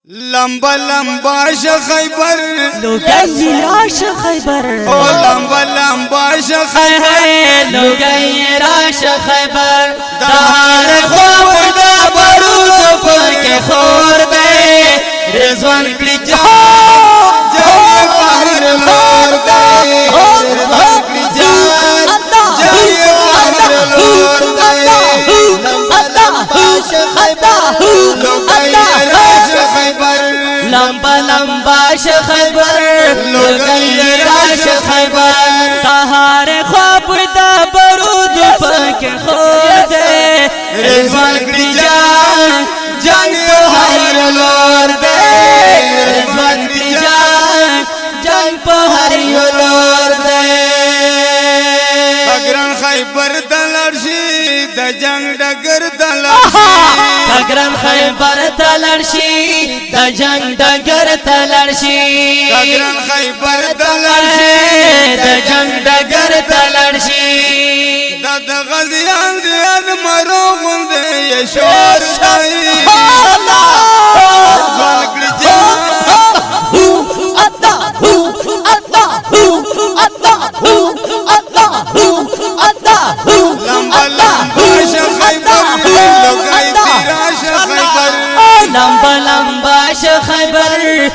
لمبا لمبا خیبر لوگئی راش خیبر او لمبا لمبا خیبر لوگئی راش خیبر دار خواب دا برود پر کے خور دے رضوان کری جان جائے باہر لور دے رضوان کری جان جائے باہر لور دے لمبا لمبا خیبر لوگئی راش خیبر لمبا لمبا خیبر لوگئی راش خیبر تہار خواب دا برود پاک خود رضوان کری جان جان پہر لور دے رضوان کری جان جان پہر لور دے اگران خیبر دلرشی د جنگ ڈگر دلرشی اگران خیبر دلرشی د جنگ ڈگر دلرشی اگران خیبر دلرشی د جنگ ڈگر دلرشی د غزیان دیان مرو غنده یشور شایی رضوان کری جان لمبا لمبا خیبر لوگئی تیرا خیبر لمبا لمبا خیبر